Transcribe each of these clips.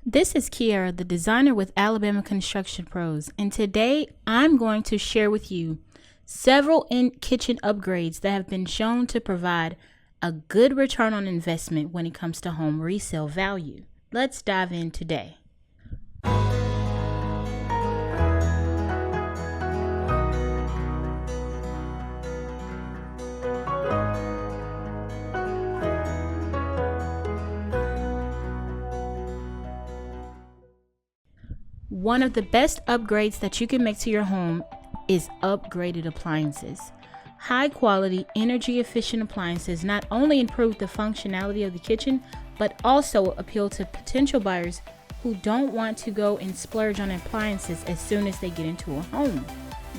This is Kiara, the designer with Alabama Construction Pros, and today I'm going to share with you several kitchen upgrades that have been shown to provide a good return on investment when it comes to home resale value. Let's dive in today. One of the best upgrades that you can make to your home is upgraded appliances. High quality, energy efficient appliances not only improve the functionality of the kitchen, but also appeal to potential buyers who don't want to go and splurge on appliances as soon as they get into a home.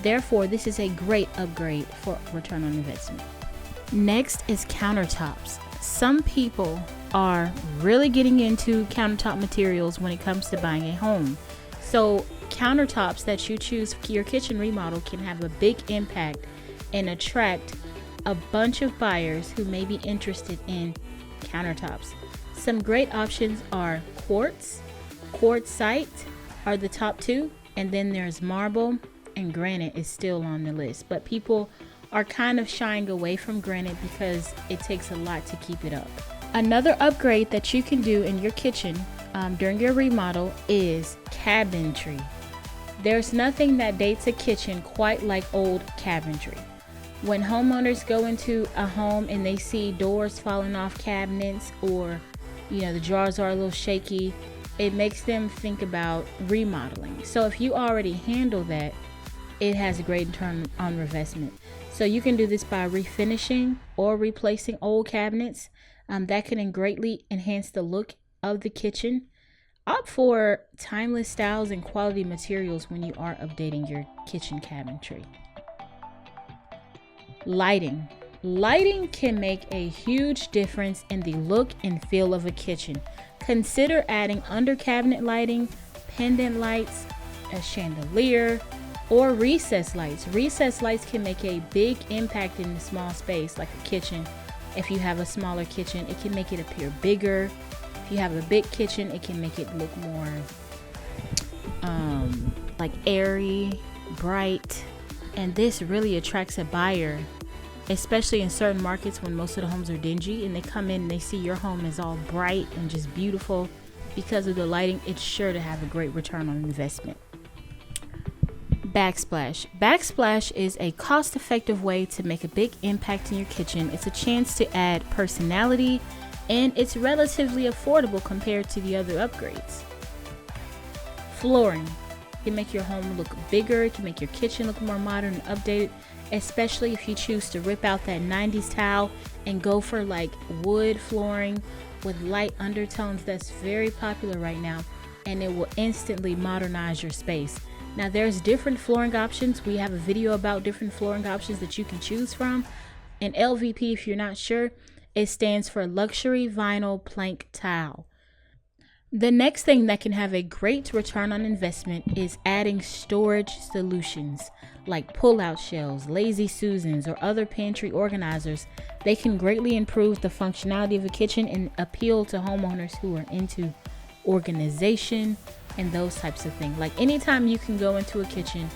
Therefore, this is a great upgrade for return on investment. Next is countertops. Some people are really getting into countertop materials when it comes to buying a home. So countertops that you choose for your kitchen remodel can have a big impact and attract a bunch of buyers who may be interested in countertops. Some great options are quartzite are the top two, and then there's marble, and granite is still on the list. But people are kind of shying away from granite because it takes a lot to keep it up. Another upgrade that you can do in your kitchen during your remodel is cabinetry. There's nothing that dates a kitchen quite like old cabinetry. When homeowners go into a home and they see doors falling off cabinets, or the drawers are a little shaky, it makes them think about remodeling. So if you already handle that, it has a great return on investment. So you can do this by refinishing or replacing old cabinets. That can greatly enhance the look of the kitchen. Opt for timeless styles and quality materials when you are updating your kitchen cabinetry. Lighting can make a huge difference in the look and feel of a kitchen. Consider adding under cabinet lighting, pendant lights, a chandelier, or recessed lights. Recessed lights can make a big impact in a small space like a kitchen. If you have a smaller kitchen, it can make it appear bigger. If you have a big kitchen, it can make it look more like airy, bright, and this really attracts a buyer, especially in certain markets when most of the homes are dingy and they come in and they see your home is all bright and just beautiful because of the lighting. It's sure to have a great return on investment. Backsplash is a cost-effective way to make a big impact in your kitchen. It's a chance to add personality, and it's relatively affordable compared to the other upgrades. Flooring can make your home look bigger. It can make your kitchen look more modern and updated, especially if you choose to rip out that 90s tile and go for like wood flooring with light undertones. That's very popular right now, and it will instantly modernize your space. Now there's different flooring options. We have a video about different flooring options that you can choose from. And LVP, if you're not sure, it stands for luxury vinyl plank tile. The next thing that can have a great return on investment is adding storage solutions like pull-out shelves, lazy Susans, or other pantry organizers. They can greatly improve the functionality of a kitchen and appeal to homeowners who are into organization and those types of things. Like anytime you can go into a kitchen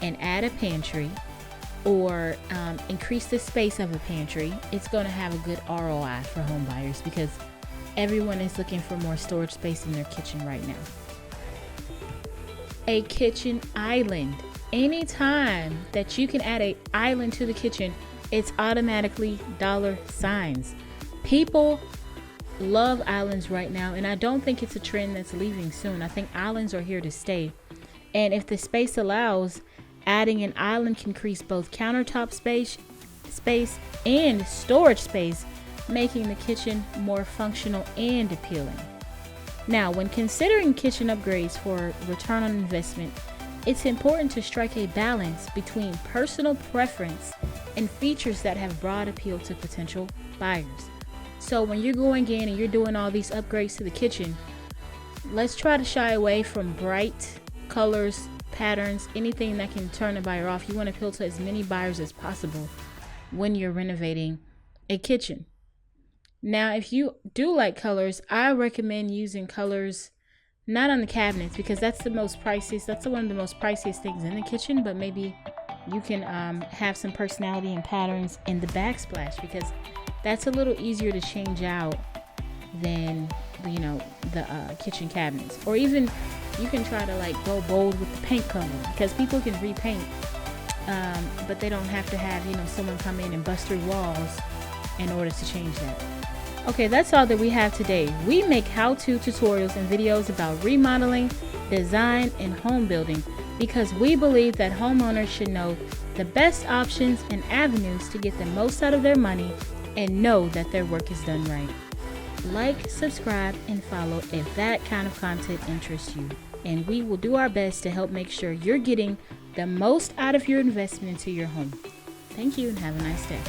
and add a pantry or increase the space of a pantry, it's going to have a good ROI for home buyers because everyone is looking for more storage space in their kitchen right now. A kitchen island. Anytime that you can add an island to the kitchen, it's automatically dollar signs. People love islands right now, and I don't think it's a trend that's leaving soon. I think islands are here to stay, and if the space allows, adding an island can increase both countertop space and storage space, making the kitchen more functional and appealing. Now, when considering kitchen upgrades for return on investment, it's important to strike a balance between personal preference and features that have broad appeal to potential buyers. So when you're going in and you're doing all these upgrades to the kitchen, let's try to shy away from bright colors, patterns, anything that can turn a buyer off. You want to appeal to as many buyers as possible when you're renovating a kitchen. Now, if you do like colors, I recommend using colors Not on the cabinets, because that's the most priciest. That's one of the most priciest things in the kitchen. But maybe you can have some personality and patterns in the backsplash, because that's a little easier to change out than the kitchen cabinets. Or even you can try to like go bold with the paint color, because people can repaint, but they don't have to have someone come in and bust through walls in order to change that. Okay, that's all that we have today. We make how-to tutorials and videos about remodeling, design, and home building because we believe that homeowners should know the best options and avenues to get the most out of their money and know that their work is done right. Like, subscribe, and follow if that kind of content interests you. And we will do our best to help make sure you're getting the most out of your investment into your home. Thank you and have a nice day.